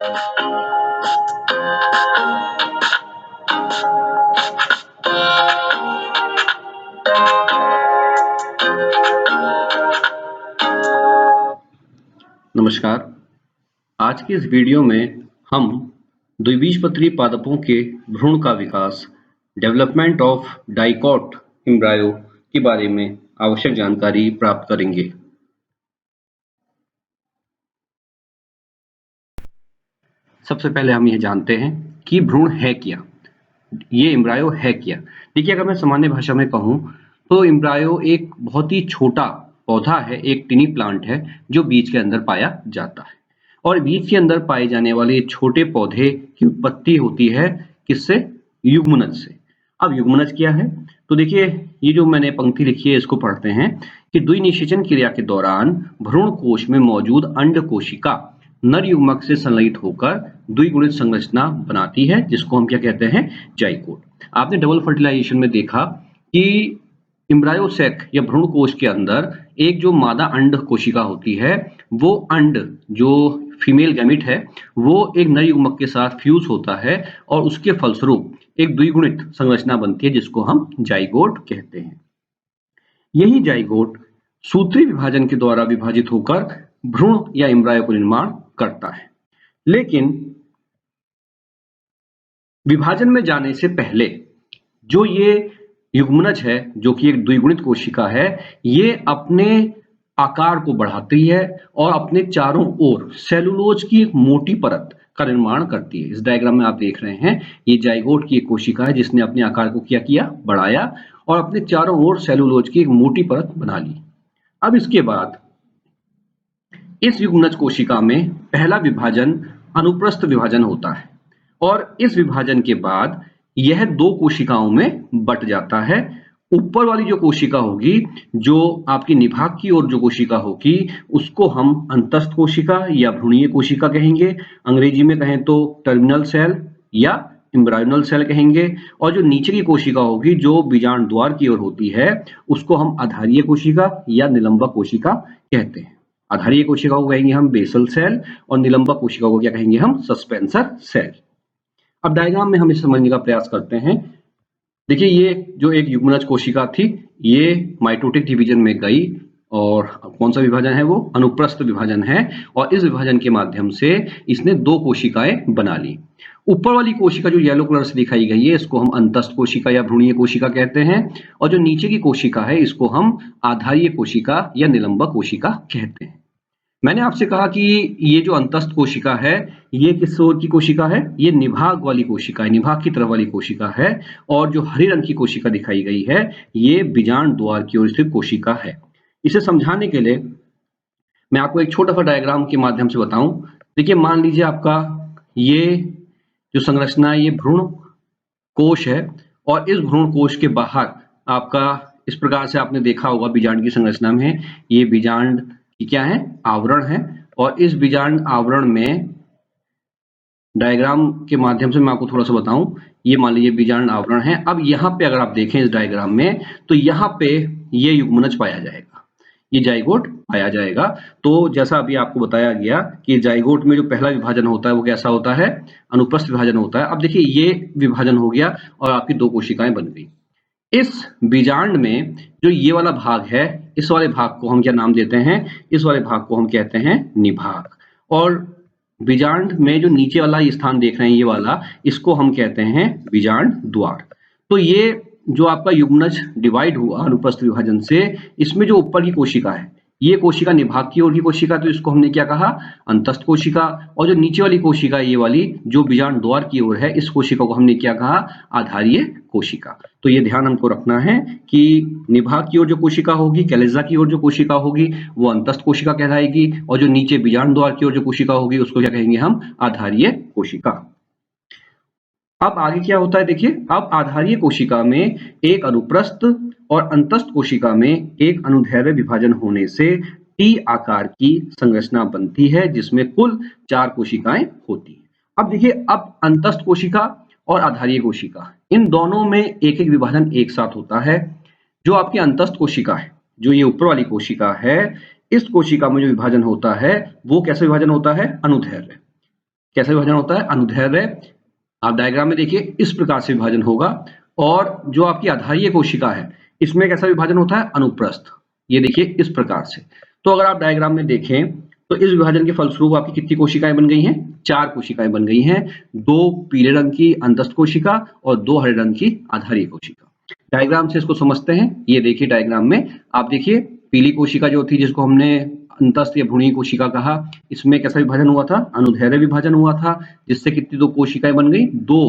नमस्कार। आज की इस वीडियो में हम द्विबीजपत्री पादपों के भ्रूण का विकास, डेवलपमेंट ऑफ डाइकॉट एम्ब्रायो के बारे में आवश्यक जानकारी प्राप्त करेंगे। सबसे पहले हम यह जानते हैं कि भ्रूण है क्या, ये एम्ब्रायो है क्या। देखिए, अगर मैं सामान्य भाषा में कहूँ तो एम्ब्रायो एक बहुत ही छोटा पौधा है, एक टिनी प्लांट है जो बीज के अंदर पाया जाता है। और बीज के अंदर पाए जाने वाले छोटे पौधे की उत्पत्ति होती है किससे? युग्मनज से। अब युग्मनज क्या है? तो देखिए, ये जो मैंने पंक्ति लिखी है इसको पढ़ते हैं कि द्विनिषेचन क्रिया के दौरान भ्रूण कोश में मौजूद अंड कोशिका नर युग्मक से संलयित होकर द्विगुणित संरचना बनाती है, जिसको हम क्या कहते हैं? जाइगोट। आपने डबल फर्टिलाइजेशन में देखा कि एम्ब्रायोसेक या भ्रूण कोश के अंदर एक जो मादा अंड कोशिका होती है, वो अंड जो फीमेल गैमीट है वो एक नर युग्मक के साथ फ्यूज होता है और उसके फलस्वरूप एक द्विगुणित संरचना बनती है, जिसको हम जाइगोट कहते हैं। यही जाइगोट सूत्री विभाजन के द्वारा विभाजित होकर भ्रूण या एम्ब्रायो को निर्माण करता है। लेकिन विभाजन में जाने से पहले जो ये युग्मनज है, जो कि एक द्विगुणित कोशिका है, ये अपने आकार को बढ़ाती है और अपने चारों ओर सेलुलोज की एक मोटी परत का निर्माण करती है। इस डायग्राम में आप देख रहे हैं, ये जाइगोट की एक कोशिका है जिसने अपने आकार को क्या किया? बढ़ाया और अपने चारों ओर सेलुलोज की एक मोटी परत बना ली। अब इसके बाद इस युग्मनज कोशिका में पहला विभाजन अनुप्रस्थ विभाजन होता है और इस विभाजन के बाद यह दो कोशिकाओं में बट जाता है। ऊपर वाली जो कोशिका होगी, जो आपकी निभाग की ओर जो कोशिका होगी, उसको हम अंतस्थ कोशिका या भ्रूणीय कोशिका कहेंगे। अंग्रेजी में कहें तो टर्मिनल सेल या एम्ब्रायोनल सेल कहेंगे। और जो नीचे की कोशिका होगी, जो बीजांड द्वार की ओर होती है, उसको हम आधारीय कोशिका या निलंबक कोशिका कहते हैं। आधारीय कोशिका को कहेंगे हम बेसल सेल और निलंबक कोशिका को क्या कहेंगे हम? Suspensor cell. अब डायग्राम में हम इसे समझने का प्रयास करते हैं। देखिए, ये जो एक युग्मनज कोशिका थी, ये माइटोटिक डिवीजन में गई और कौन सा विभाजन है? वो अनुप्रस्थ विभाजन है। और इस विभाजन के माध्यम से इसने दो कोशिकाएं बना ली। ऊपर वाली कोशिका जो येलो कलर से दिखाई गई है, इसको हम अंतस्थ कोशिका या भ्रूणीय कोशिका कहते हैं। और जो नीचे की कोशिका है, इसको हम आधारीय कोशिका या निलंबक कोशिका कहते हैं। मैंने आपसे कहा कि ये जो अंतस्थ कोशिका है, ये किस ओर की कोशिका है? ये निभाग वाली कोशिका है, निभाग की तरफ वाली कोशिका है। और जो हरे रंग की कोशिका दिखाई गई है, ये बीजांड द्वार की ओर स्थित कोशिका है। इसे समझाने के लिए मैं आपको एक छोटा सा डायग्राम के माध्यम से बताऊं। देखिए, मान लीजिए आपका ये जो संरचना है, ये भ्रूण कोश है और इस भ्रूण कोश के बाहर आपका इस प्रकार से आपने देखा होगा बीजांड की संरचना में, ये बीजांड की क्या है? आवरण है। और इस बीजांड आवरण में डायग्राम के माध्यम से मैं आपको थोड़ा सा बताऊं, ये मान लीजिए बीजांड आवरण है। अब यहाँ पे अगर आप देखें इस डायग्राम में, तो यहाँ पे ये युग्मनज पाया जाएगा, ये जाइगोट पाया जाएगा। तो जैसा अभी आपको बताया गया कि जाइगोट में जो पहला विभाजन होता है वो कैसा होता है? अनुप्रस्थ विभाजन होता है। अब देखिए, ये विभाजन हो गया और आपकी दो कोशिकाएं बन गई। इस बीजांड में जो ये वाला भाग है, इस वाले भाग को हम क्या नाम देते हैं? इस वाले भाग को हम कहते हैं निभाग। और बीजांड में जो नीचे वाला स्थान देख रहे हैं, ये वाला, इसको हम कहते हैं बीजांड द्वार। तो ये जो आपका युग्मनज डिवाइड हुआ अनुप्रस्थ विभाजन से, इसमें जो ऊपर की कोशिका है, ये कोशिका निभाग की ओर की कोशिका, तो इसको हमने क्या कहा? अंतस्थ कोशिका। और जो नीचे वाली कोशिका, ये वाली जो बीजांड द्वार की ओर है, इस कोशिका को हमने क्या कहा? आधारीय कोशिका। तो ये ध्यान हमको रखना है कि निभाग की ओर जो कोशिका होगी, कैलिजा की ओर जो कोशिका होगी, वो अंतस्थ कोशिका कहलाएगी। और जो नीचे बीजांड द्वार की ओर जो कोशिका होगी, उसको क्या कहेंगे हम? आधारीय कोशिका। अब आगे क्या होता है? देखिए, अब आधारीय कोशिका में एक अनुप्रस्थ और अंतस्थ कोशिका में एक अनुदैर्ध्य विभाजन होने से टी आकार की संरचना बनती है, जिसमें कुल 4 कोशिकाएं होती हैं। अब देखिए, अब अंतस्थ कोशिका और आधारीय कोशिका, इन दोनों में एक एक विभाजन एक साथ होता है। जो आपकी अंतस्थ कोशिका है, जो ये ऊपर वाली कोशिका है, इस कोशिका में जो विभाजन होता है वो कैसे विभाजन होता है? अनुदैर्ध्य। कैसा विभाजन होता है? अनुदैर्ध्य। आप डायग्राम में देखिए इस प्रकार से विभाजन होगा। और जो आपकी आधारीय कोशिका है, इसमें कैसा विभाजन होता है? अनुप्रस्थ। ये देखिए इस प्रकार से। तो अगर आप डायग्राम में देखें तो इस विभाजन के फलस्वरूप आपकी कितनी कोशिकाएं बन गई हैं? 4 कोशिकाएं बन गई हैं। 2 पीले रंग की अंतस्थ कोशिका और 2 हरे रंग की आधारीय कोशिका। डायग्राम से इसको समझते हैं। ये देखिए डायग्राम में आप देखिए पीली कोशिका जो थी जिसको हमने अंतस्थ या भ्रूणीय कोशिका कहा, इसमें कैसा विभाजन हुआ था? अनुदैर्ध्य विभाजन हुआ था, जिससे कितनी 2 कोशिकाएं बन गई? 2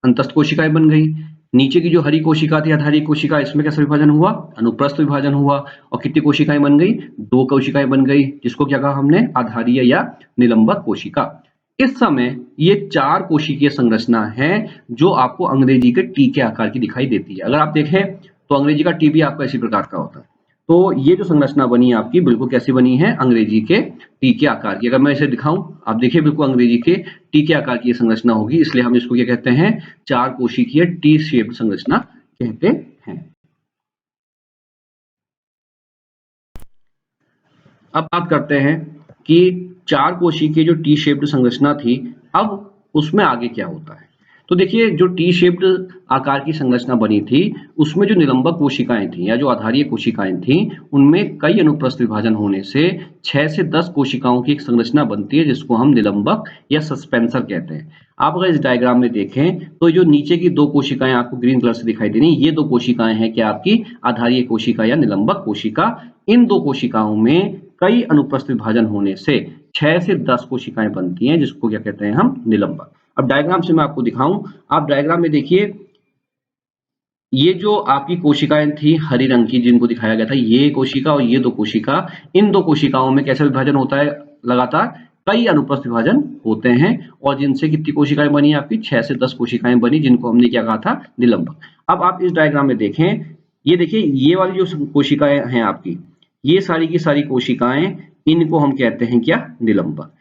अंतस्थ कोशिकाएं बन गई। नीचे की जो हरी कोशिका थी आधारीय कोशिका, इसमें कैसा विभाजन हुआ? अनुप्रस्थ विभाजन हुआ। और कितनी कोशिकाएं बन गई? 2 कोशिकाएं बन गई, जिसको क्या कहा हमने? आधारीय या निलंबक कोशिका। इस समय ये 4 कोशिकीय संरचना है जो आपको अंग्रेजी के टी के आकार की दिखाई देती है। अगर आप देखें तो अंग्रेजी का टी भी आपको इसी प्रकार का होता है। तो ये जो संरचना बनी आपकी बिल्कुल कैसी बनी है? अंग्रेजी के टी के आकार की। अगर मैं इसे दिखाऊं, आप देखिए बिल्कुल अंग्रेजी के टी के आकार की ये संरचना होगी, इसलिए हम इसको क्या कहते हैं? 4 कोशिकीय टी शेप्ड संरचना कहते हैं। अब बात करते हैं कि 4 कोशिकीय जो टी शेप्ड संरचना थी, अब उसमें आगे क्या होता है? तो देखिए जो टी शेप्ड आकार की संरचना बनी थी, उसमें जो निलंबक कोशिकाएं थी या जो आधारीय कोशिकाएं थी, उनमें कई अनुप्रस्थ विभाजन होने से 6 से 10 कोशिकाओं की एक संरचना बनती है, जिसको हम निलंबक या सस्पेंसर कहते हैं। आप अगर इस डायग्राम में देखें तो जो नीचे की 2 कोशिकाएं आपको ग्रीन कलर से दिखाई दे रही हैं, ये 2 कोशिकाएं हैं क्या आपकी? आधारीय कोशिका या निलंबक कोशिका। इन 2 कोशिकाओं में कई अनुप्रस्थ विभाजन होने से 6 से 10 कोशिकाएं बनती हैं, जिसको क्या कहते हैं हम? निलंबक। अब डायग्राम से मैं आपको दिखाऊं, आप डायग्राम में देखिए ये जो आपकी कोशिकाएं थी हरी रंग की जिनको दिखाया गया था, ये कोशिका और ये 2 कोशिका, इन 2 कोशिकाओं में कैसा विभाजन होता है? लगातार कई अनुप्रस्थ विभाजन होते हैं और जिनसे कितनी कोशिकाएं बनी आपकी? 6 से 10 कोशिकाएं बनी, जिनको हमने क्या कहा था? निलंबक। अब आप इस डायग्राम में देखें, ये देखिए ये वाली जो कोशिकाएं हैं आपकी, ये सारी की सारी कोशिकाएं, इनको हम कहते हैं क्या? निलंबक।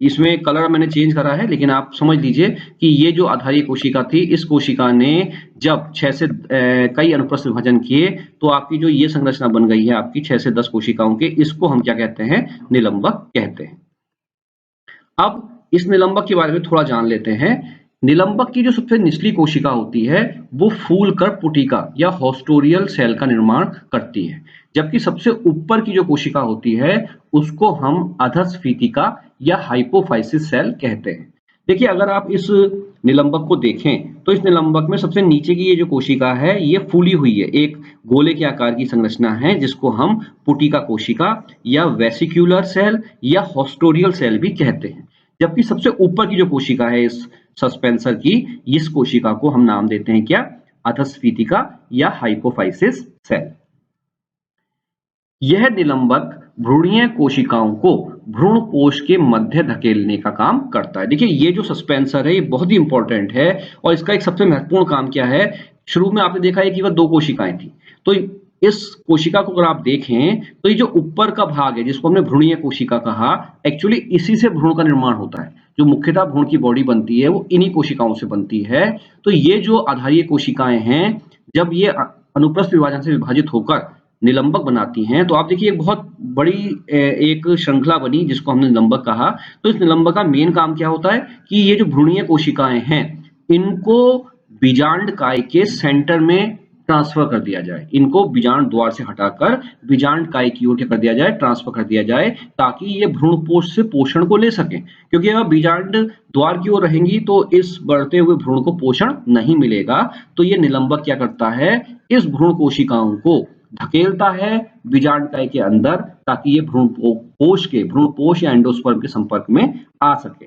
इसमें कलर मैंने चेंज करा है, लेकिन आप समझ लीजिए कि ये जो आधारीय कोशिका थी, इस कोशिका ने जब 6 से कई अनुप्रस्थ विभाजन किए, तो आपकी जो ये संरचना बन गई है आपकी 6 से 10 कोशिकाओं के, इसको हम क्या कहते हैं? निलंबक कहते हैं। अब इस निलंबक के बारे में थोड़ा जान लेते हैं। निलंबक की जो सबसे निचली कोशिका होती है, वो फूलकर पुटिका या हॉस्टोरियल सेल का निर्माण करती है, जबकि सबसे ऊपर की जो कोशिका होती है, उसको हम अधस्फीतिका या हाइपोफाइसिस सेल कहते हैं। देखिए अगर आप इस निलंबक को देखें, तो इस निलंबक में सबसे नीचे की ये जो कोशिका है, ये फूली हुई है, एक गोले के आकार की संरचना है, जिसको हम पुटिका कोशिका या वेसिक्यूलर सेल या हॉस्टोरियल सेल भी कहते हैं। जबकि सबसे ऊपर की जो कोशिका है इस सस्पेंसर की, इस कोशिका को हम नाम देते हैं क्या? अधस्फीतिका या हाइपोफाइसिस सेल। यह निलंबक भ्रूणीय कोशिकाओं को भ्रूण कोश के मध्य धकेलने का काम करता है। देखिए ये जो सस्पेंसर है, ये बहुत ही इंपॉर्टेंट है और इसका एक सबसे महत्वपूर्ण काम क्या है? शुरू में आपने देखा है कि वह 2 कोशिकाएं थी, तो इस कोशिका को अगर आप देखें तो ये जो ऊपर का भाग है, जिसको हमने भ्रूणीय कोशिका कहा, एक्चुअली इसी से भ्रूण का निर्माण होता है। जो मुख्यतः भ्रूण की बॉडी बनती है, वो इन्हीं कोशिकाओं से बनती है। तो ये जो आधारीय कोशिकाएं हैं, जब ये अनुप्रस्थ विभाजन से विभाजित होकर निलंबक बनाती हैं, तो आप देखिए एक बहुत बड़ी एक श्रृंखला बनी, जिसको हमने निलंबक कहा। तो इस निलंबक का मेन काम क्या होता है कि ये जो भ्रूणीय कोशिकाएं हैं, इनको बीजांड काय के सेंटर में ट्रांसफर कर दिया जाए। इनको बीजांड द्वार से हटाकर बीजांड काय की ओर क्या कर दिया जाए? ट्रांसफर कर दिया जाए, ताकि ये भ्रूणपोष से पोषण को ले सकें। क्योंकि अगर बीजांड द्वार की ओर रहेंगी तो इस बढ़ते हुए भ्रूण को पोषण नहीं मिलेगा। तो ये निलंबक क्या करता है? इस भ्रूण कोशिकाओं को धकेलता है बीजांड काय के अंदर, ताकि ये भ्रूणपोष या एंडोस्पर्म के संपर्क में आ सके।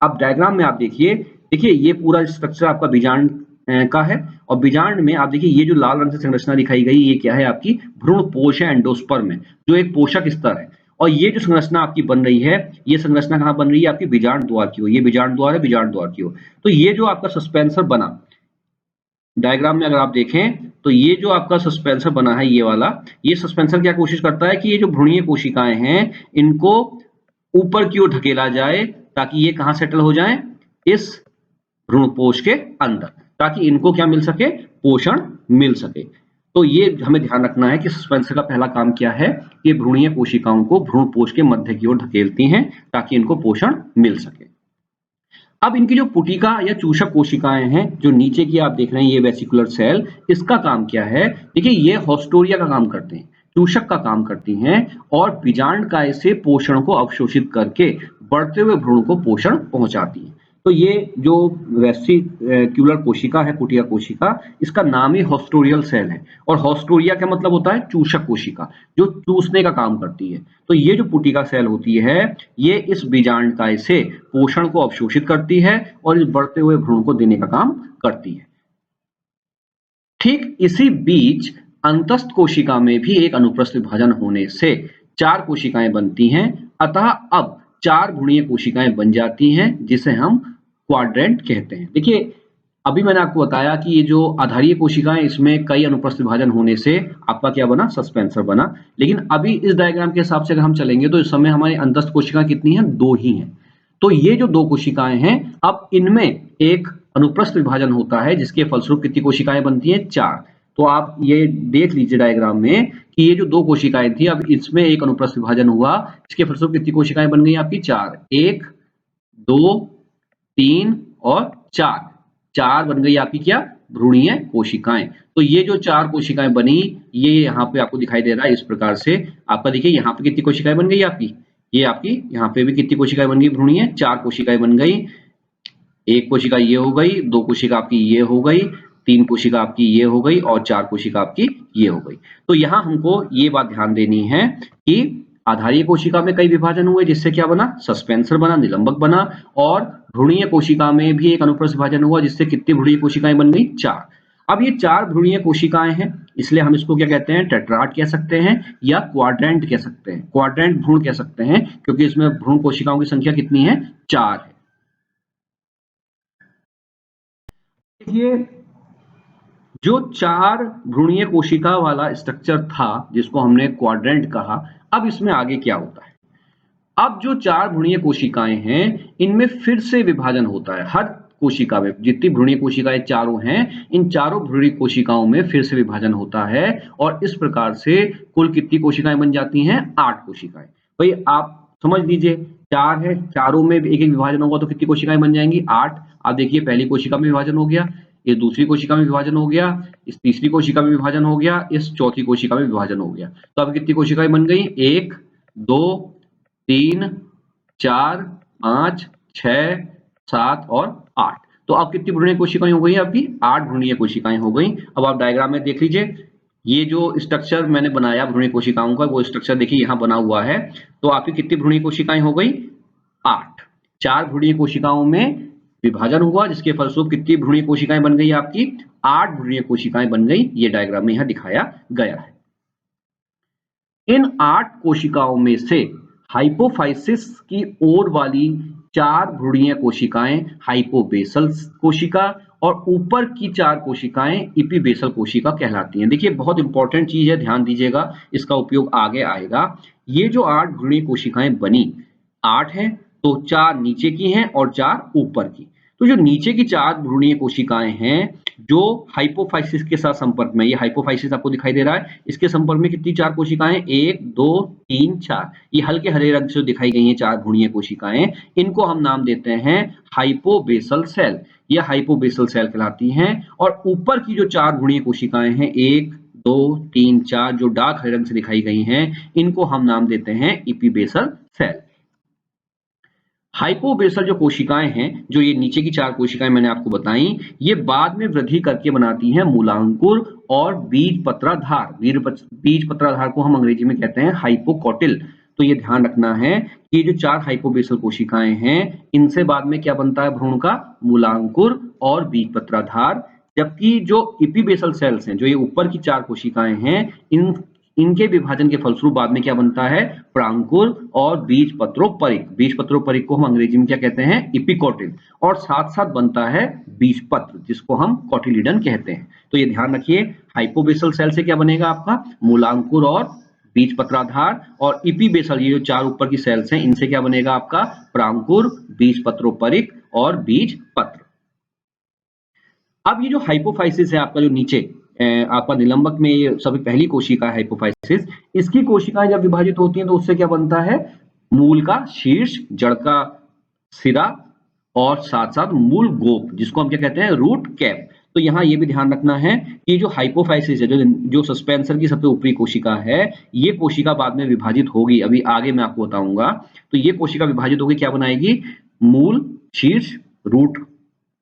अब डायग्राम में आप देखिए ये पूरा स्ट्रक्चर आपका बीजांड का है और बीजांड में आप देखिए ये जो लाल रंग से संरचना दिखाई गई, ये क्या है? आपकी भ्रूणपोष है एंडोस्पर्म में, जो एक पोषक स्तर है। और ये जो संरचना आपकी बन रही है, ये संरचना कहाँ बन रही है? आपकी बीजांड द्वार की ओर। ये बीजांड द्वार है, बीजांड द्वार की ओर। तो ये जो आपका सस्पेंसर बना, डायग्राम में अगर आप देखें तो ये जो आपका सस्पेंसर बना है, ये वाला, ये सस्पेंसर क्या कोशिश करता है कि ये जो भ्रूणीय कोशिकाएं हैं, इनको ऊपर की ओर ढकेला जाए, ताकि ये कहां सेटल हो जाएं? इस भ्रूणपोष के अंदर, ताकि इनको क्या मिल सके? पोषण मिल सके। तो ये हमें ध्यान रखना है कि सस्पेंसर का पहला काम क्या है कि भ्रूणीय कोशिकाओं को भ्रूणपोष के मध्य की ओर ढकेलती हैं, ताकि इनको पोषण मिल सके। अब इनकी जो पुटिका या चूषक कोशिकाएं हैं, जो नीचे की आप देख रहे हैं ये वेसिकुलर सेल, इसका काम क्या है? देखिए ये हॉस्टोरिया का काम करते हैं, चूषक का काम करती हैं और बीजांडकाय से पोषण को अवशोषित करके बढ़ते हुए भ्रूण को पोषण पहुंचाती हैं। तो ये जो वेसिक्युलर कोशिका है, पुटिका कोशिका, इसका नाम ही हॉस्टोरियल सेल है और हॉस्टोरिया का मतलब होता है चूषक कोशिका, जो चूसने का काम करती है। तो ये जो पुटिका सेल होती है, ये इस बीजांडकाय से पोषण को अवशोषित करती है और इस बढ़ते हुए भ्रूण को देने का काम करती है। ठीक इसी बीच अंतस्थ कोशिका में भी एक अनुप्रस्थ विभाजन होने से 4 कोशिकाएं बनती हैं, अतः अब 4 भ्रूणीय कोशिकाएं बन जाती हैं, जिसे हम क्वाड्रेंट कहते हैं। देखिए अभी मैंने आपको बताया कि ये जो आधारीय कोशिकाएं, इसमें कई अनुप्रस्थ विभाजन होने से आपका क्या बना? सस्पेंसर बना। लेकिन अभी इस डायग्राम के हिसाब से अगर हम चलेंगे तो इस समय हमारी अंतस्थ कोशिकाएं कितनी हैं? 2 ही हैं। तो ये जो 2 कोशिकाएं हैं, अब इनमें एक अनुप्रस्थ विभाजन होता है जिसके फलस्वरूप कितनी कोशिकाएं बनती हैं? 4। तो आप ये देख लीजिए डायग्राम में कि ये जो 2 कोशिकाएं थी, अब इसमें एक अनुप्रस्थ विभाजन हुआ, इसके फलस्वरूप कितनी कोशिकाएं बन गई आपकी? 4। 1 2 3 और 4। 4 बन गई आपकी क्या? भ्रूणीय कोशिकाएं। तो ये जो 4 कोशिकाएं बनी, ये यहाँ पे आपको दिखाई दे रहा है इस प्रकार से। आपका देखिए यहाँ पे कितनी कोशिकाएं बन गई आपकी? ये आपकी यहाँ पे भी कितनी कोशिकाएं बन गई भ्रूणीय? 4 कोशिकाएं बन गई। 1 कोशिका ये हो गई, 2 कोशिका आपकी ये हो गई, 3 कोशिका आपकी ये हो गई और 4 कोशिका आपकी ये हो गई। तो यहाँ हमको ये बात ध्यान देनी है कि आधारीय कोशिका में कई विभाजन हुए, जिससे क्या बना? सस्पेंसर बना, निलंबक बना। और भ्रूणीय कोशिका में भी एक अनुप्रस्थ विभाजन हुआ, जिससे कितनी भ्रूणीय कोशिकाएं बन गई? 4। अब ये 4 भ्रूणीय कोशिकाएं हैं, इसलिए हम इसको क्या कहते हैं? टेट्राड कह सकते हैं या क्वाड्रेंट कह सकते हैं। क्वाड्रेंट भ्रूण कह सकते हैं क्योंकि इसमें भ्रूण कोशिकाओं की संख्या कितनी है? 4 है। देखिए जो 4 भ्रूणीय कोशिका वाला स्ट्रक्चर था, जिसको हमने क्वाड्रेंट कहा, अब इसमें आगे क्या होता है? अब जो 4 भ्रूणीय कोशिकाएं हैं, इनमें फिर से विभाजन होता है। हर कोशिका में जितनी भ्रूणीय कोशिकाएं चारों हैं, इन चारों भ्रूणीय कोशिकाओं में फिर से विभाजन होता है और इस प्रकार से कुल कितनी कोशिकाएं बन जाती हैं? 8 कोशिकाएं। भाई आप समझ लीजिए, 4 है, चारों में एक एक विभाजन होगा तो कितनी कोशिकाएं बन जाएंगी? 8। आप देखिए पहली कोशिका में विभाजन हो गया, इस दूसरी कोशिका में विभाजन हो गया, इस तीसरी कोशिका में विभाजन हो गया, इस चौथी कोशिका में विभाजन हो गया। तो अब कितनी कोशिकाएं बन गई? 1 2 3 4 5 6 7 और 8। तो अब कितनी भ्रूणीय कोशिकाएं हो गई? आपकी 8 भ्रूणीय कोशिकाएं हो गई। अब आप डायग्राम में देख लीजिए, ये जो स्ट्रक्चर मैंने बनाया भ्रूणीय कोशिकाओं का, वो स्ट्रक्चर देखिए यहाँ बना हुआ है। तो आपकी कितनी भ्रूणीय कोशिकाएं हो गई? 8। 4 भ्रूणीय कोशिकाओं में विभाजन हुआ, जिसके फलस्वरूप कितनी भ्रूणीय कोशिकाएं बन गई? आपकी 8 भ्रूणीय कोशिकाएं बन गई। ये डायग्राम में यहाँ दिखाया गया है। इन 8 कोशिकाओं में से हाइपोफाइसिस की ओर वाली 4 भ्रूणीय कोशिकाएं हाइपोबेसल कोशिका और ऊपर की 4 कोशिकाएं इपीबेसल कोशिका कहलाती हैं। देखिए बहुत इंपॉर्टेंट चीज है, ध्यान दीजिएगा, इसका उपयोग आगे आएगा। ये जो 8 भ्रूणीय कोशिकाएं बनी, 8 हैं, तो 4 नीचे की हैं और 4 ऊपर की। तो जो नीचे की 4 भ्रूणीय कोशिकाएं हैं, जो हाइपोफाइसिस के साथ संपर्क में, ये हाइपोफाइसिस आपको दिखाई दे रहा है, इसके संपर्क में कितनी 4 कोशिकाएं? 1 2 3 4। ये हल्के हरे रंग से दिखाई गई हैं 4 भ्रूणीय कोशिकाएं, इनको हम नाम देते हैं हाइपोबेसल सेल। ये हाइपोबेसल सेल कहलाती हैं। और ऊपर की जो 4 भ्रूणीय कोशिकाएं हैं, 1 2 3 4, जो डार्क हरे रंग से दिखाई गई हैं, इनको हम नाम देते हैं इपीबेसल सेल। हाइपोबेसल जो कोशिकाएं हैं, जो ये नीचे की 4 कोशिकाएं मैंने आपको बताई, ये बाद में वृद्धि करके बनाती हैं मूलांकुर और बीज पत्राधार। बीज पत्राधार को हम अंग्रेजी में कहते हैं हाइपोकोटिल। तो ये ध्यान रखना है कि जो 4 हाइपोबेसल कोशिकाएं हैं, इनसे बाद में क्या बनता है भ्रूण का? मूलांकुर और बीज पत्राधार। जबकि जो इपीबेसल सेल्स हैं, जो ये ऊपर की 4 कोशिकाएं हैं, इनके विभाजन के फलस्वरूप बाद में क्या बनता है? प्रांकुर और बीज पत्रोपरिक। बीज पत्रोपरिक को हम अंग्रेजी में क्या कहते हैं? इपिकोटिल। और साथ साथ बनता है बीज पत्र, जिसको हम कोटिलीडन कहते हैं। तो ये ध्यान रखिए, हाइपोबेसल सेल से क्या बनेगा आपका? मूलांकुर और बीज पत्राधार। और इपीबेसल, ये जो 4 ऊपर की सेल्स हैं, इनसे क्या बनेगा आपका? प्रांकुर, बीज पत्रोपरिक और बीज पत्र। अब ये जो हाइपोफाइसिस है आपका, जो नीचे आपका निलंबक में ये सबसे पहली कोशिका है हाइपोफाइसिस, इसकी कोशिकाएं जब विभाजित होती हैं तो उससे क्या बनता है? मूल का शीर्ष, जड़ का सिरा और साथ-साथ मूल गोप जिसको हम क्या कहते हैं रूट कैप। तो यहाँ ये भी ध्यान रखना है कि जो हाइपोफाइसिस है, जो सस्पेंसर की सबसे ऊपरी कोशिका है, ये कोशिका बाद में विभाजित होगी, अभी आगे मैं आपको बताऊँगा। तो ये कोशिका विभाजित होके क्या बनाएगी? मूल, शीर्ष, रूट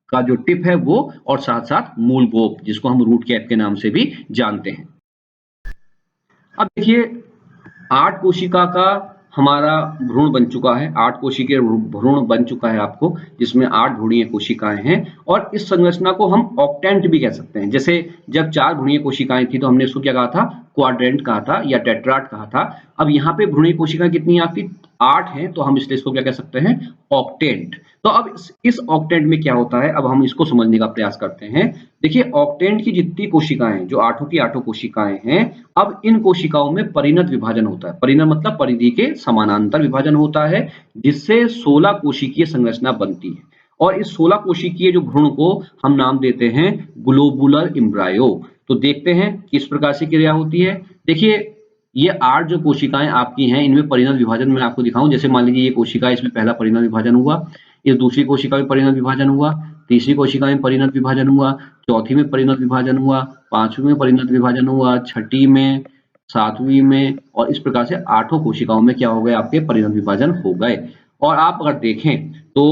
का जो टिप है वो और साथ-साथ मूल गोप जिसको हम रूट कैप के नाम से भी जानते हैं। अब देखिए 8 कोशिका का हमारा भ्रूण बन चुका है, 8 कोशिकीय भ्रूण बन चुका है आपको, जिसमें 8 भ्रूणीय कोशिकाएँ हैं और इस संरचना को हम ऑक्टेंट भी कह सकते हैं। जैसे जब 4 भ्रूणीय कोशिकाएँ थी तो हमने इसको क्या कहा था? क्वाड्रेंट कहा था या टेट्राड कहा था। अब यहाँ पे भ्रूणीय कोशिकाएँ कितनी है आपकी? 8 हैं, तो हम इसलिए इसको क्या कह सकते हैं? ऑक्टेंट। तो अब इस ऑक्टेंट में क्या होता है? अब हम इसको समझने का प्रयास करते हैं। देखिए ऑक्टेंट की जितनी कोशिकाएँ हैं, जो आठों की आठों कोशिकाएँ हैं, अब इन कोशिकाओं में परिणत विभाजन होता है। परिणत मतलब परिधि के समानांतर विभाजन होता है, जिससे 16 कोशिकीय संरचना बनती है। और इस 16 कोशिकीय जो भ्रूण को हम नाम देते हैं ग्लोबुलर एम्ब्रायो। तो देखते हैं किस प्रकार से क्रिया होती है। देखिए ये 8 जो कोशिकाएँ आपकी हैं, इनमें परिणत विभाजन मैं आपको दिखाऊँ। जैसे मान लीजिए ये कोशिका है, इसमें पहला परिणत विभाजन हुआ, इस दूसरी कोशिका में परिणत विभाजन हुआ, तीसरी कोशिका में परिणत विभाजन हुआ, चौथी में परिणत विभाजन हुआ, पांचवी में परिणत विभाजन हुआ, छठी में, सातवीं में और इस प्रकार से आठों कोशिकाओं में क्या हो गए? आपके परिणत विभाजन हो गए। और आप अगर देखें तो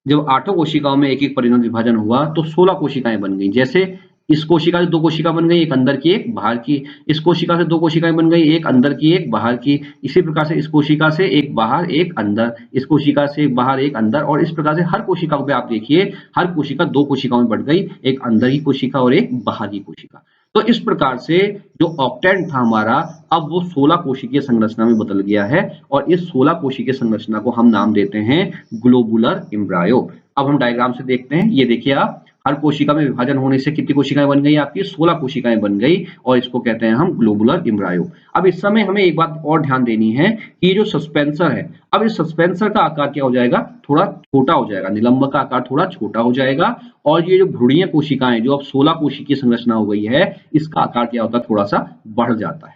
जब आठों कोशिकाओं में एक-एक परिणत विभाजन हुआ तो 16 कोशिकाएं बन गई। जैसे इस कोशिका से 2 कोशिका बन गई, एक अंदर की, एक बाहर की। इस कोशिका से 2 कोशिकाएं बन गई, एक अंदर की, एक बाहर की। इसी प्रकार से इस कोशिका से एक बाहर, एक अंदर। इस कोशिका से एक बाहर, एक अंदर और इस प्रकार से हर कोशिका पे आप देखिए, हर कोशिका 2 कोशिकाओं में बढ़ गई, एक अंदर की कोशिका और एक बाहर की कोशिका। तो इस प्रकार से जो ऑक्टेंट था हमारा, अब वो 16 कोशिकीय संरचना में बदल गया है और इस 16 कोशिकीय संरचना को हम नाम देते हैं ग्लोबुलर एम्ब्रायो। अब हम डायग्राम से देखते हैं। ये देखिए आप, हर कोशिका में विभाजन होने से कितनी कोशिकाएं बन गई? आपकी 16 कोशिकाएं बन गई और इसको कहते हैं हम ग्लोबुलर एम्ब्रायो। अब इस समय हमें एक बात और ध्यान देनी है कि ये जो सस्पेंसर है, अब इस सस्पेंसर का आकार क्या हो जाएगा? थोड़ा छोटा हो जाएगा। निलंब का आकार थोड़ा छोटा हो जाएगा और ये जो भ्रूणीय कोशिकाएं जो अब 16 कोशिकीय संरचना हो गई है, इसका आकार क्या होता है? थोड़ा सा बढ़ जाता है।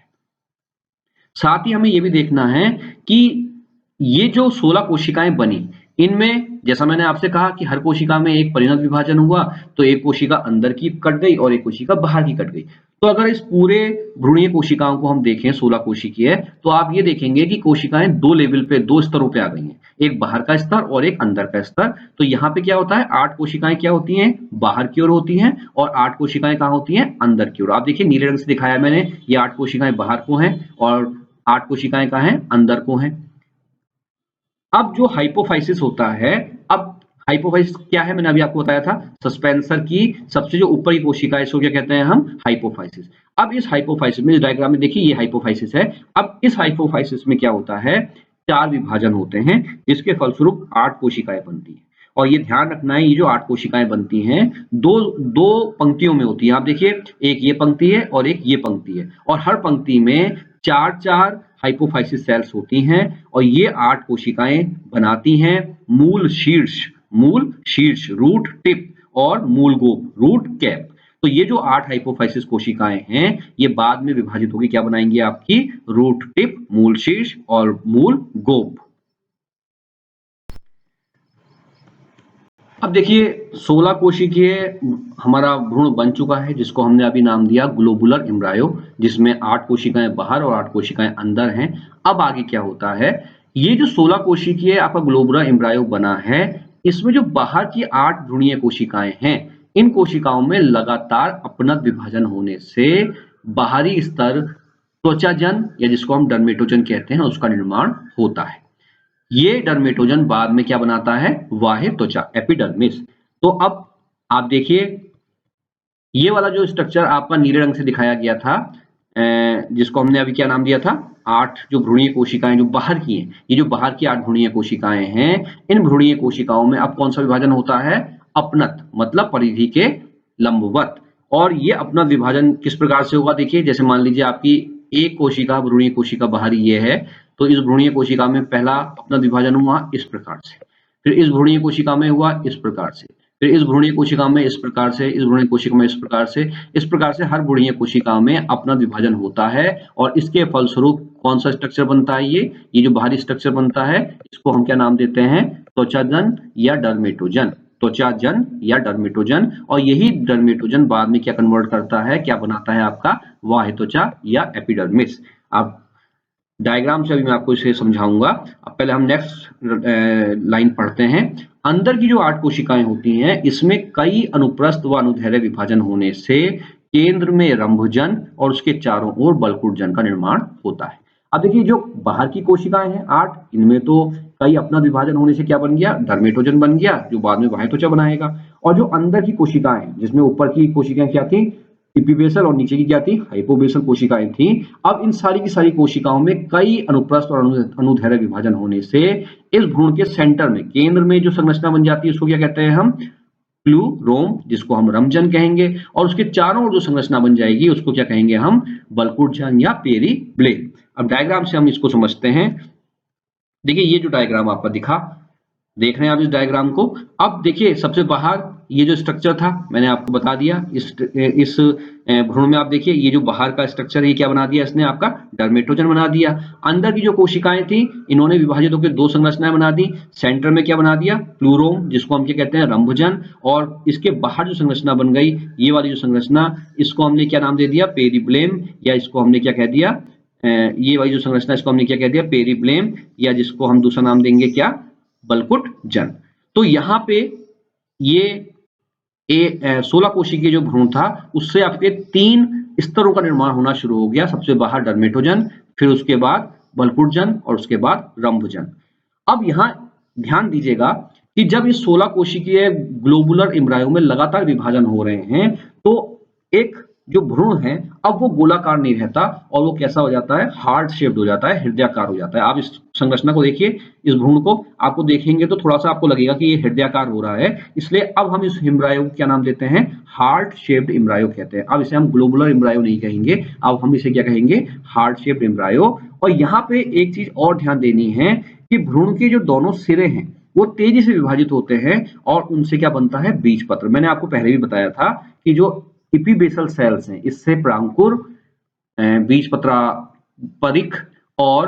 साथ ही हमें ये भी देखना है कि ये जो 16 कोशिकाएं बनी, इनमें जैसा मैंने आपसे कहा कि हर कोशिका में एक परिणत विभाजन हुआ, तो एक कोशिका अंदर की कट गई और एक कोशिका बाहर की कट गई। तो अगर इस पूरे भ्रूणीय कोशिकाओं को हम देखें 16 कोशिकीय, तो आप ये देखेंगे कि कोशिकाएं 2 लेवल पे, 2 स्तरों पे आ गई हैं। एक बाहर का स्तर और एक अंदर का स्तर। तो यहाँ पे क्या होता है? 8 कोशिकाएं क्या होती हैं? बाहर की ओर होती हैं और 8 कोशिकाएं कहाँ होती हैं? अंदर की ओर। आप देखिए नीले रंग से दिखाया मैंने, ये 8 कोशिकाएं बाहर को हैं और 8 कोशिकाएं कहाँ हैं? अंदर को हैं। अब जो हाइपोफाइसिस होता है, अब हाइपोफाइसिस क्या है? मैंने अभी आपको बताया था, सस्पेंसर की सबसे जो ऊपर की कोशिका है, इसको क्या कहते हैं हम? हाइपोफाइसिस। अब इस हाइपोफाइसिस में, इस डायग्राम में देखिए, ये हाइपोफाइसिस है। अब इस हाइपोफाइसिस में क्या होता है? 4 विभाजन होते हैं, जिसके फलस्वरूप 8 कोशिकाएं बनती हैं। और ये ध्यान रखना है, ये जो 8 कोशिकाएं बनती हैं, दो पंक्तियों में होती हैं। आप देखिए, एक ये पंक्ति है और एक ये पंक्ति है और हर पंक्ति में 4-4 हाइपोफाइसिस सेल्स होती हैं और ये 8 कोशिकाएं बनाती हैं मूल शीर्ष रूट टिप और मूल गोप रूट कैप। तो ये जो 8 हाइपोफाइसिस कोशिकाएं हैं, ये बाद में विभाजित होकर क्या बनाएंगी? आपकी रूट टिप, मूल शीर्ष और मूल गोप। अब देखिए 16 कोशिकीय हमारा भ्रूण बन चुका है, जिसको हमने अभी नाम दिया ग्लोबुलर एम्ब्रायो, जिसमें 8 कोशिकाएं बाहर और 8 कोशिकाएं अंदर हैं। अब आगे क्या होता है? ये जो 16 कोशिकीय आपका ग्लोबुलर एम्ब्रायो बना है, इसमें जो बाहर की 8 भ्रूणीय कोशिकाएं हैं, इन कोशिकाओं में लगातार अपनत विभाजन होने से बाहरी स्तर त्वचाजन या जिसको हम डर्मेटोजन कहते हैं, उसका निर्माण होता है। ये डर्मेटोजन बाद में क्या बनाता है? बाह्य त्वचा, एपिडर्मिस। तो अब आप देखिए, ये वाला जो स्ट्रक्चर आपका नीले रंग से दिखाया गया था, जिसको हमने अभी क्या नाम दिया था? 8 जो भ्रूणीय कोशिकाएं जो बाहर की हैं, ये जो बाहर की 8 भ्रूणीय कोशिकाएं हैं, इन भ्रूणीय कोशिकाओं में अब कौन सा विभाजन होता है? अपनत, मतलब परिधि के लंबवत। और ये अपनत विभाजन किस प्रकार से होगा? देखिए, जैसे मान लीजिए आपकी एक कोशिका, भ्रूणीय कोशिका बाहरी ये है, तो इस भ्रूणीय कोशिका में पहला अपनत विभाजन हुआ इस प्रकार से, फिर इस भ्रूणीय कोशिका में हुआ इस प्रकार से, फिर इस भ्रूणीय कोशिका में इस प्रकार से, इस भ्रूणीय कोशिका में इस प्रकार से हर भ्रूणीय कोशिका में अपना विभाजन होता है और इसके फलस्वरूप कौन सा स्ट्रक्चर बनता है? ये जो बाहरी स्ट्रक्चर बनता है, इसको हम क्या नाम देते हैं? त्वचाजन या डर्मेटोजन, त्वचाजन या डर्मेटोजन, और यही डर्मेटोजन बाद में क्या कन्वर्ट करता है, क्या बनाता है आपका बाह्य त्वचा या एपिडर्मिस। आप डायग्राम से अभी मैं आपको इसे समझाऊंगा। अब पहले हम नेक्स्ट लाइन पढ़ते हैं। अंदर की जो 8 कोशिकाएं होती हैं, इसमें कई अनुप्रस्थ व अनुदैर्घ्य विभाजन होने से केंद्र में रंध्रजन और उसके चारों ओर बलकुटजन का निर्माण होता है। अब देखिए जो बाहर की कोशिकाएं हैं 8, इनमें तो कई अपना विभाजन होने से क्या बन गया, डर्मेटोजन बन गया, जो बाद में बाह्य त्वचा बनाएगा। और जो अंदर की कोशिकाएं हैं, जिसमें ऊपर की कोशिकाएं क्या थी, एपिबेसल, और नीचे की क्या थी, हाइपोबेसल कोशिकाएं थी। अब इन सारी की सारी कोशिकाओं में कई अनुप्रस्थ और अनुदैर्घ्य विभाजन होने से इस भ्रूण के सेंटर में, केंद्र में जो संरचना बन जाती है उसको क्या कहते हैं हम, प्लूरोम, जिसको हम रंध्रजन कहेंगे, और उसके चारों ओर जो संरचना बन जाएगी उसको क्या कहेंगे हम, बलकुटजन या पेरीब्लेम। अब डायग्राम से हम इसको समझते हैं। देखिए ये जो डायग्राम आपका दिखा, देख रहे हैं आप इस डायग्राम को। अब देखिए सबसे बाहर ये जो स्ट्रक्चर था मैंने आपको बता दिया, इस भ्रूण में आप देखिए ये जो बाहर का स्ट्रक्चर है ये क्या बना दिया इसने, आपका डर्मेटोजन बना दिया। अंदर की जो कोशिकाएं थी इन्होंने विभाजित होकर 2 संरचनाएं बना दी। सेंटर में क्या बना दिया, प्लूरोम, जिसको हम क्या कहते हैं, रंध्रजन, और इसके बाहर जो संरचना बन गई ये वाली जो संरचना, इसको हमने क्या नाम दे दिया, पेरीब्लेम, या इसको हमने क्या कह दिया, ये वाली जो संरचना इसको हमने क्या कह दिया, पेरीब्लेम, या जिसको हम दूसरा नाम देंगे क्या, बलकुटजन। तो यहाँ पे ये 16 कोशिकीय जो भ्रूण था उससे आपके 3 स्तरों का निर्माण होना शुरू हो गया। सबसे बाहर डर्मेटोजन, फिर उसके बाद बलकुटजन, और उसके बाद रंध्रजन। अब यहाँ ध्यान दीजिएगा कि जब इस 16 कोशिकीय ग्लोबुलर एम्ब्रायो में लगातार विभाजन हो रहे हैं तो एक जो भ्रूण है अब वो गोलाकार नहीं रहता और वो कैसा हो जाता है, हार्ट शेप्ड हो जाता है, हृदयाकार हो जाता है। आप इस संरचना को देखिए, इस भ्रूण को आपको देखेंगे तो थोड़ा सा आपको लगेगा कि ये हृदयाकार हो रहा है, इसलिए अब हम इस एम्ब्रायो को क्या नाम देते हैं, हार्ट शेप्ड एम्ब्रायो कहते हैं। अब इसे हम ग्लोबुलर एम्ब्रायो नहीं कहेंगे, अब हम इसे क्या कहेंगे, हार्ट शेप्ड एम्ब्रायो। और यहाँ पे एक चीज और ध्यान देनी है कि भ्रूण के जो दोनों सिरे हैं वो तेजी से विभाजित होते हैं और उनसे क्या बनता है, बीजपत्र। मैंने आपको पहले भी बताया था कि जो एपिबेसल सेल्स हैं इससे प्रांकुर, बीजपत्रा, परिख और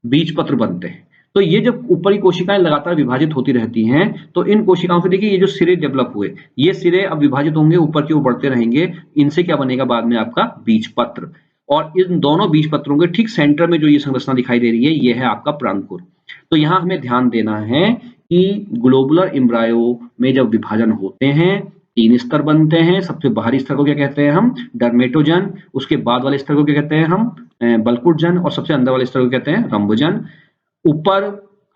बीजपत्र बनते हैं। तो ये जब ऊपरी कोशिकाएं लगातार विभाजित होती रहती हैं तो इन कोशिकाओं से देखिए ये जो सिरे डेवलप हुए, ये सिरे अब विभाजित होंगे, ऊपर की ओर बढ़ते रहेंगे, इनसे क्या बनेगा बाद में आपका बीजपत्र। और इन दोनों बीजपत्रों के ठीक सेंटर में जो ये संरचना दिखाई दे रही है ये है आपका प्रांकुर। तो यहाँ हमें ध्यान देना है कि ग्लोबुलर एम्ब्रायो में जब विभाजन होते हैं 3 स्तर बनते हैं। सबसे बाहरी स्तर को क्या कहते हैं हम, डर्मेटोजन, उसके बाद वाले स्तर को क्या कहते हैं हम, बलकुटजन, और सबसे अंदर वाले स्तर को कहते हैं रंध्रजन। ऊपर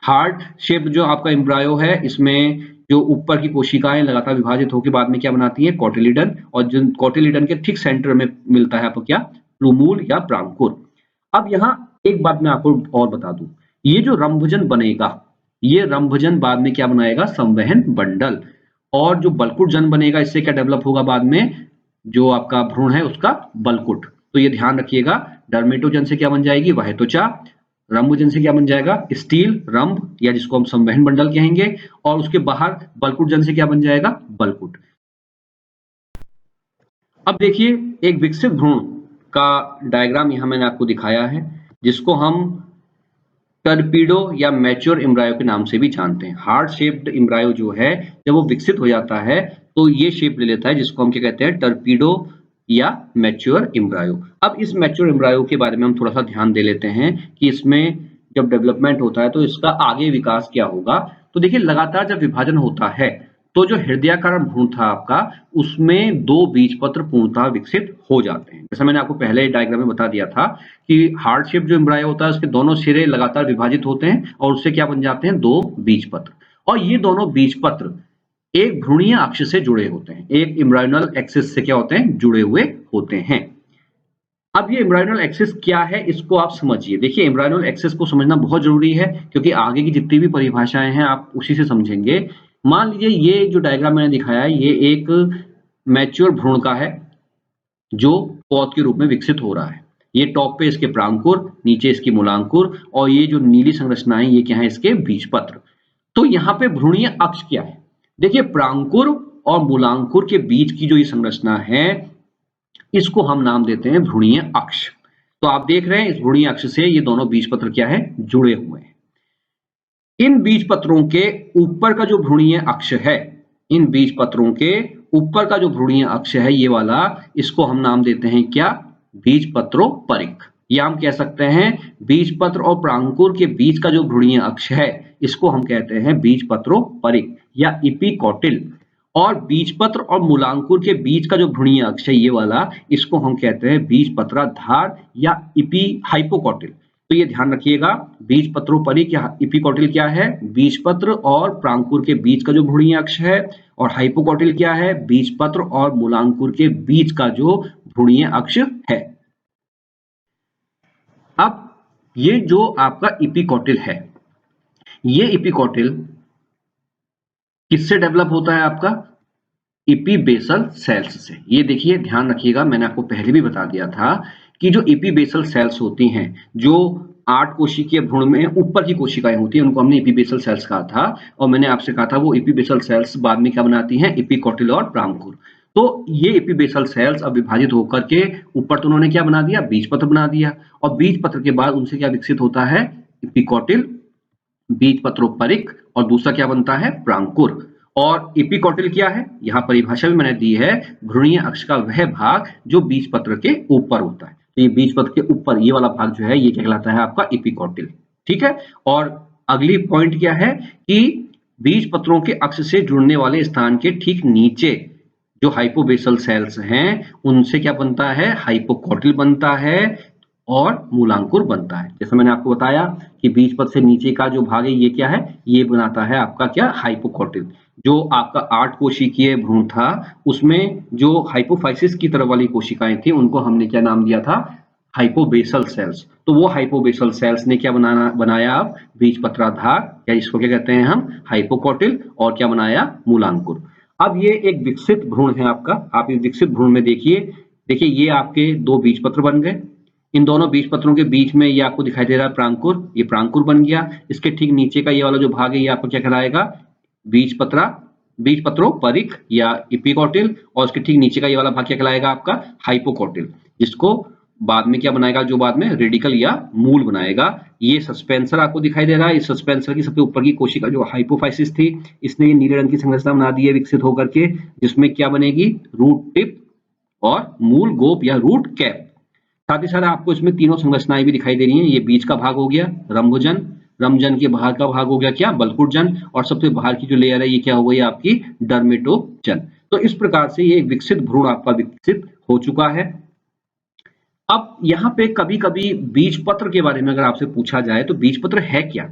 हार्ट शेप जो आपका एम्ब्रायो है इसमें जो ऊपर की कोशिकाएं लगातार विभाजित होकर बाद में क्या बनाती है, कोटिलिडन, और जिन कोटिलिडन के ठीक सेंटर में मिलता है आपको क्या, प्लूमूल या प्रांकुर। अब यहाँ एक बात मैं आपको और बता दूं, ये जो रंध्रजन बनेगा ये रंध्रजन बाद में क्या बनाएगा, संवहन बंडल। और जो बलकुटजन बनेगा इससे क्या डेवलप होगा बाद में, जो आपका भ्रूण है उसका बलकुट। तो ये ध्यान रखिएगा, डर्मेटोजन से क्या बन जाएगी, बाह्य त्वचा, रंध्रजन से क्या बन जाएगा, स्टील रंभ, या जिसको हम संवहन बंडल कहेंगे, और उसके बाहर बलकुटजन से क्या बन जाएगा, बलकुट। अब देखिए एक विकसित भ्रूण का डायग्राम यहां मैंने आपको दिखाया है, जिसको हम टर्पीडो या मैच्योर एम्ब्रायो के नाम से भी जानते हैं। हार्ट शेप्ड एम्ब्रायो जो है जब वो विकसित हो जाता है तो ये शेप ले लेता है, जिसको हम क्या कहते हैं, टर्पीडो या मैच्योर एम्ब्रायो। अब इस मैच्योर एम्ब्रायो के बारे में हम थोड़ा सा ध्यान दे लेते हैं कि इसमें जब डेवलपमेंट होता है तो इसका आगे विकास क्या होगा। तो देखिए लगातार जब विभाजन होता है तो जो हृदयाकार भ्रूण था आपका उसमें 2 बीजपत्र पूर्णतः विकसित हो जाते हैं। जैसा मैंने आपको पहले डायग्राम में बता दिया था कि हार्ट शेप जो एम्ब्रायो होता है उसके दोनों सिरे लगातार विभाजित होते हैं और उससे क्या बन जाते हैं, 2 बीजपत्र। और ये दोनों बीजपत्र एक भ्रूणीय अक्ष से जुड़े होते हैं, एक एम्ब्रायोनल एक्सिस से क्या होते हैं, जुड़े हुए होते हैं। अब ये एम्ब्रायोनल एक्सिस क्या है इसको आप समझिए। देखिए एम्ब्रायोनल एक्सिस को समझना बहुत जरूरी है क्योंकि आगे की जितनी भी परिभाषाएं हैं आप उसी से समझेंगे। मान लीजिए ये जो डायग्राम मैंने दिखाया है ये एक मैच्योर भ्रूण का है जो पौध के रूप में विकसित हो रहा है। ये टॉप पे इसके प्रांकुर, नीचे इसकी मूलांकुर, और ये जो नीली संरचनाएं ये क्या है, इसके बीजपत्र। तो यहाँ पे भ्रूणीय अक्ष क्या है, देखिए प्रांकुर और मूलांकुर के बीच की जो ये संरचना है इसको हम नाम देते हैं भ्रूणीय अक्ष। तो आप देख रहे हैं इस भ्रूणीय अक्ष से ये दोनों बीजपत्र क्या है, जुड़े हुए हैं। इन बीज पत्रों के ऊपर का जो भ्रूणीय अक्ष है, इन बीज पत्रों के ऊपर का जो भ्रूणीय अक्ष है ये वाला, इसको हम नाम देते हैं क्या? बीज पत्रोपरिक। या हम कह सकते हैं बीज पत्र और प्रांकुर के बीच का जो भ्रूणीय अक्ष है इसको हम कहते हैं बीज पत्रोपरिक या इपिकॉटिल। और बीजपत्र और मूलांकुर के बीच का जो भ्रूणीय अक्ष है ये वाला, इसको हम कहते हैं बीजपत्राधार या इपी हाइपोकॉटिल। तो ये ध्यान रखिएगा, बीजपत्रोपरिक या इपिकॉटिल क्या है? बीजपत्र और प्रांकुर के बीच का जो भ्रूणीय अक्ष है। और हाइपोकॉटिल क्या है? बीजपत्र और मूलांकुर के बीच का जो भ्रूणीय अक्ष है। अब ये जो आपका इपिकॉटिल है, ये इपिकॉटिल किससे डेवलप होता है आपका? इपीबेसल सेल्स से। ये देखिए ध्यान रखिएगा, मैंने आपको पहले भी बता दिया था कि जो इपीबेसल सेल्स होती हैं, जो 8 कोशिकीय भ्रूण में ऊपर की कोशिकाएं होती हैं, उनको हमने इपीबेसल सेल्स कहा था। और मैंने आपसे कहा था वो इपीबेसल सेल्स बाद में क्या बनाती हैं? इपिकॉटिल और प्रांकुर। तो ये इपीबेसल सेल्स अब विभाजित होकर के ऊपर तो उन्होंने क्या बना दिया? बीजपत्र बना दिया। और बीजपत्र के बाद उनसे क्या विकसित होता है? इपिकॉटिल, बीजपत्रोपरिक, और दूसरा क्या बनता है? प्रांकुर। और इपिकॉटिल क्या है? यहाँ परिभाषा भी मैंने दी है, भ्रूणीय अक्ष का वह भाग जो बीजपत्र के ऊपर होता है। तो ये बीजपत्र के ऊपर ये वाला भाग जो है ये क्या कहलाता है? आपका इपिकॉटिल। ठीक है। और अगली पॉइंट क्या है कि बीजपत्रों के अक्ष से जुड़ने वाले स्थान के ठीक नीचे जो हाइपोबेसल सेल्स हैं उनसे क्या बनता है? हाइपोकॉटिल बनता है और मूलांकुर बनता है। जैसे मैंने आपको बताया कि बीजपत्र से नीचे का जो भाग है ये क्या है? ये बनाता है आपका क्या? हाइपोकॉटिल। जो आपका 8 कोशिकीय भ्रूण था उसमें जो हाइपोफाइसिस की तरह वाली कोशिकाएं थी उनको हमने क्या नाम दिया था? Hypobasal cells. तो वो हाइपोबेसल सेल्स ने क्या बनाया? अब बीजपत्राधार या इसको क्या कहते हैं हम? हाइपोकॉटिल। और क्या बनाया? मूलांकुर। अब ये एक विकसित भ्रूण है आपका। आप इस विकसित भ्रूण में देखिए, देखिए ये आपके 2 बीजपत्र बन गए। इन दोनों बीजपत्रों के बीच में ये आपको दिखाई दे रहा है प्रांकुर, ये प्रांकुर बन गया। इसके ठीक नीचे का ये वाला जो भाग है ये आपको क्या कहलाएगा? बीजपत्रा, बीजपत्रोपरिक या इपिकॉटिल। और उसके ठीक नीचे का ये वाला भाग क्या कहलाएगा? आपका हाइपोकॉटिल, जिसको बाद में क्या बनाएगा? जो बाद में रेडिकल या मूल बनाएगा। ये सस्पेंसर आपको दिखाई दे रहा है। इस सस्पेंसर की सबसे ऊपर की कोशिका जो हाइपोफाइसिस थी, इसने ये नीले रंग की संरचना बना दी है विकसित होकर के, जिसमें क्या बनेगी? रूट टिप और मूल गोप या रूट कैप। साथ ही साथ आपको इसमें तीनों संरचनाएं भी दिखाई दे रही हैं। ये बीज का भाग हो गया रंभजन, रंभजन के बाहर का भाग हो गया क्या? बल्कुटजन। और सबसे बाहर की जो लेयर है ये क्या हो गई? आपकी डर्मेटोजन। तो इस प्रकार से ये एक विकसित भ्रूण आपका विकसित हो चुका है। अब यहाँ पे कभी-कभी बीजपत्र के बारे में अगर आपसे पूछा जाए तो बीजपत्र है क्या?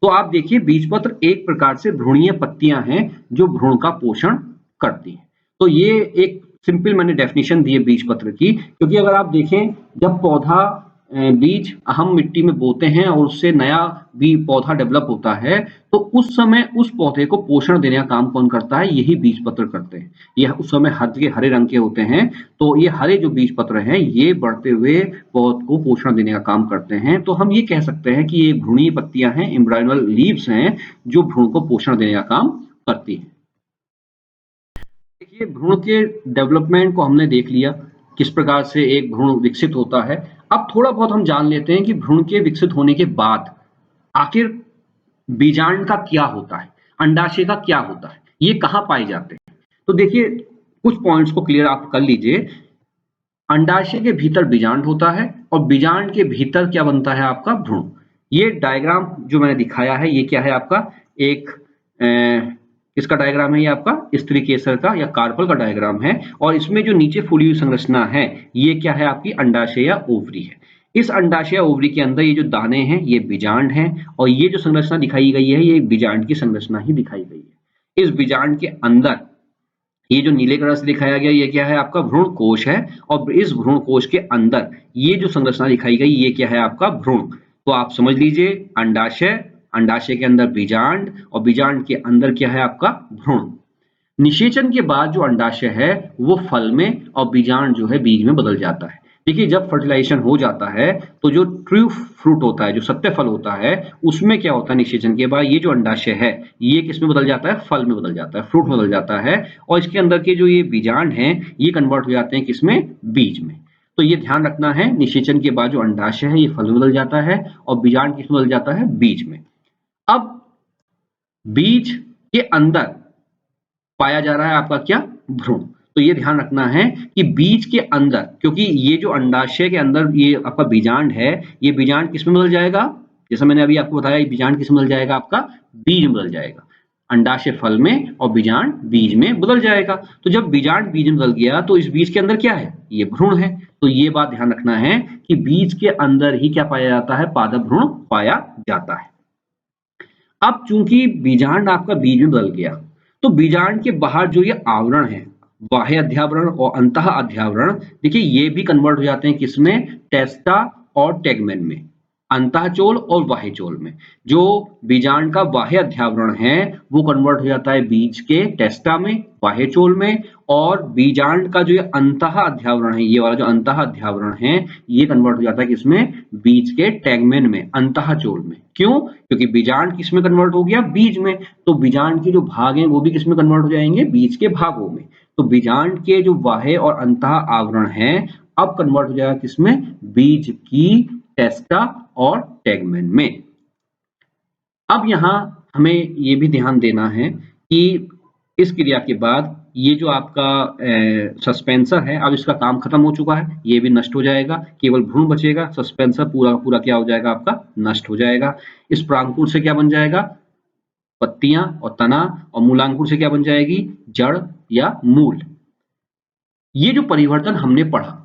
तो आप देखिए बीजपत्र एक प्रकार से भ्रूणीय पत्तियां हैं जो भ्रूण का पोषण करती हैं। तो ये एक सिंपल मैंने डेफिनेशन दी है बीजपत्र की, क्योंकि अगर आप देखें जब पौधा बीज हम मिट्टी में बोते हैं और उससे नया भी पौधा डेवलप होता है, तो उस समय उस पौधे को पोषण देने का काम कौन करता है? यही बीजपत्र करते हैं। ये उस समय हल्के हरे रंग के होते हैं। तो ये हरे जो बीजपत्र हैं ये बढ़ते हुए पौध को पोषण देने का काम करते हैं। तो हम ये कह सकते हैं कि ये भ्रूणीय पत्तियां हैं, एम्ब्रायोनल लीव्स हैं, जो भ्रूण को पोषण देने का काम करती हैं। देखिए भ्रूण के डेवलपमेंट को हमने देख लिया, किस प्रकार से एक भ्रूण विकसित होता है। अब थोड़ा बहुत हम जान लेते हैं कि भ्रूण के विकसित होने के बाद आखिर बीजांड का क्या होता है, अंडाशय का क्या होता है, ये कहाँ पाए जाते हैं। तो देखिए कुछ पॉइंट्स को क्लियर आप कर लीजिए। अंडाशय के भीतर बीजांड होता है और बीजांड के भीतर क्या बनता है? आपका भ्रूण। ये डायग्राम जो मैंने दिखाया है ये क्या है? आपका एक किसका डायग्राम है? ये आपका स्त्री केसर का या कार्पल का डायग्राम है। और इसमें जो नीचे फूली हुई संरचना है ये क्या है? आपकी अंडाशय या ओवरी है। इस अंडाशय या ओवरी के अंदर ये जो दाने हैं ये बीजांड हैं, और ये जो संरचना दिखाई गई है ये बीजांड की संरचना ही दिखाई गई है। इस बीजांड के अंदर ये जो नीले कलर से दिखाया गया ये क्या है? आपका भ्रूण कोश है। और इस भ्रूण कोश के अंदर ये जो संरचना दिखाई गई ये क्या है? आपका भ्रूण। तो आप समझ लीजिए अंडाशय, अंडाशय के अंदर बीजांड, और बीजांड के अंदर क्या है? आपका भ्रूण। निषेचन के बाद जो अंडाशय है वो फल में और बीजांड जो है बीज में बदल जाता है। देखिए जब फर्टिलाइजेशन हो जाता है तो जो ट्रू फ्रूट होता है, जो सत्य फल होता है, उसमें क्या होता है? निषेचन के बाद ये जो अंडाशय है ये किस में बदल जाता है? फल में बदल जाता है, फ्रूट में बदल जाता है। और इसके अंदर के जो ये बीजांड हैं ये कन्वर्ट हो जाते हैं किसमें? बीज में। तो ये ध्यान रखना है, निषेचन के बाद जो अंडाशय है ये फल में बदल जाता है और बीजांड किस में बदल जाता है? बीज में। अब बीज के अंदर पाया जा रहा है आपका क्या? भ्रूण। तो ये ध्यान रखना है कि बीज के अंदर, क्योंकि ये जो अंडाशय के अंदर ये आपका बीजांड है, ये बीजांड किसमें बदल जाएगा? जैसा मैंने अभी आपको बताया, ये बीजांड किसमें बदल जाएगा? आपका बीज में बदल जाएगा। अंडाशय फल में और बीजांड बीज में बदल जाएगा। तो जब बीजांड बीज में बदल गया तो इस बीज के अंदर क्या है? ये भ्रूण है। तो ये बात ध्यान रखना है कि बीज के अंदर ही क्या पाया जाता है? पादप भ्रूण पाया जाता है। अब चूंकि बीजांड आपका बीज में बदल गया, तो बीजांड के बाहर जो ये आवरण है, बाह्य अध्यावरण और अंतः अध्यावरण, देखिए ये भी कन्वर्ट हो जाते हैं किसमें? टेस्टा और टेगमेन में, अंतःचोल और बाह्यचोल में। जो बीजांड का बाह्य अध्यावरण है वो कन्वर्ट हो जाता है बीज के टेस्टा में, बाह्यचोल में, और बीजांड का जो ये अंतः अध्यावरण है, ये वाला जो अंतः अध्यावरण है, ये कन्वर्ट हो जाता है किसमें? बीज के टेगमेन में, अंतःचोल में। क्यों? क्योंकि बीजांड किसमें कन्वर्ट हो गया? बीज में। तो बीजांड के जो भाग हैं वो भी किसमें कन्वर्ट हो जाएंगे? बीज के भागों में। तो बीजांड के जो बाह्य और अंतः आवरण है अब कन्वर्ट हो जाएगा किसमें? बीज की टेस्टा और टेगमेन में। अब यहां हमें यह भी ध्यान देना है कि इस क्रिया के बाद ये जो आपका सस्पेंसर है, अब इसका काम खत्म हो चुका है, ये भी नष्ट हो जाएगा, केवल भ्रूण बचेगा। सस्पेंसर पूरा पूरा क्या हो जाएगा? आपका नष्ट हो जाएगा। इस प्रांकुर से क्या बन जाएगा? पत्तियां और तना, और मूलांकुर से क्या बन जाएगी? जड़ या मूल। ये जो परिवर्तन हमने पढ़ा,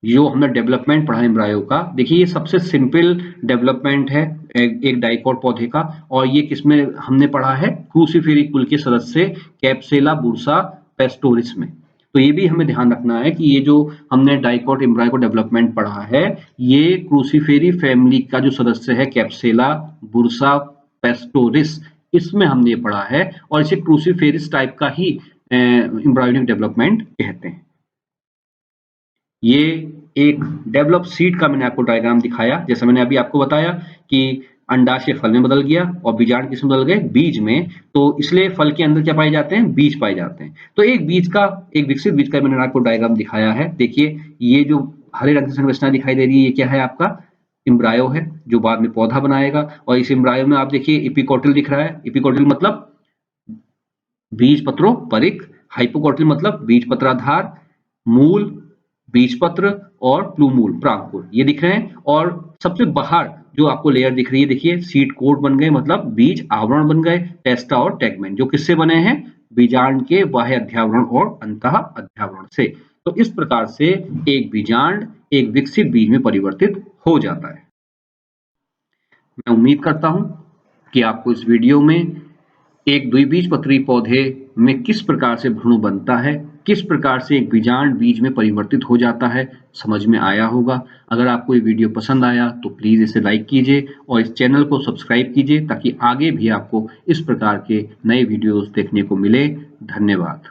जो हमने डेवलपमेंट पढ़ा एम्ब्रायो का, देखिए ये सबसे सिंपल डेवलपमेंट है एक डाइकोट पौधे का। और ये किसमें हमने पढ़ा है? क्रूसीफेरी कुल के सदस्य कैप्सेला बुर्सा पेस्टोरिस में। तो ये भी हमें ध्यान रखना है कि ये जो हमने डाइकोट एम्ब्रायो को डेवलपमेंट पढ़ा है, ये क्रूसीफेरी फैमिली का जो सदस्य है कैप्सेला बुर्सा पेस्टोरिस, इसमें हमने पढ़ा है, और इसे क्रूसीफेरिस टाइप का ही एम्ब्रायोनिक डेवलपमेंट कहते हैं। ये एक डेवलप सीड का मैंने आपको डायग्राम दिखाया। जैसा मैंने अभी आपको बताया कि अंडाशय फल में बदल गया और बीजांड किसमें बदल गए? बीज में। तो इसलिए फल के अंदर क्या पाए जाते हैं? बीज पाए जाते हैं। तो एक बीज का, एक विकसित बीज का मैंने आपको डायग्राम दिखाया है। देखिए ये जो हरे रंग की संरचना दिखाई दे रही है, ये क्या है? आपका एम्ब्रायो है जो बाद में पौधा बनाएगा। और इस एम्ब्रायो में आप देखिए एपिकोटिल दिख रहा है। एपिकोटिल मतलब बीज पत्रों परिक, हाइपोकोटिल मतलब बीज पत्राधार, मूल, बीजपत्र और प्लूमूल प्रांकुर, ये दिख रहे हैं। और सबसे बाहर जो आपको लेयर दिख रही है, देखिए सीड कोट बन गए, मतलब बीज आवरण बन गए, टेस्टा और टेगमेन, जो किससे बने हैं? बीजांड के बाह्य अध्यावरण और अंतः अध्यावरण से। तो इस प्रकार से एक बीजांड एक विकसित बीज में परिवर्तित हो जाता है। मैं उम्मीद करता हूं कि आपको इस वीडियो में एक द्विबीजपत्री पौधे में किस प्रकार से भ्रूण बनता है, किस प्रकार से एक बीजांड बीज में परिवर्तित हो जाता है, समझ में आया होगा। अगर आपको ये वीडियो पसंद आया तो प्लीज़ इसे लाइक कीजिए और इस चैनल को सब्सक्राइब कीजिए ताकि आगे भी आपको इस प्रकार के नए वीडियोस देखने को मिले। धन्यवाद।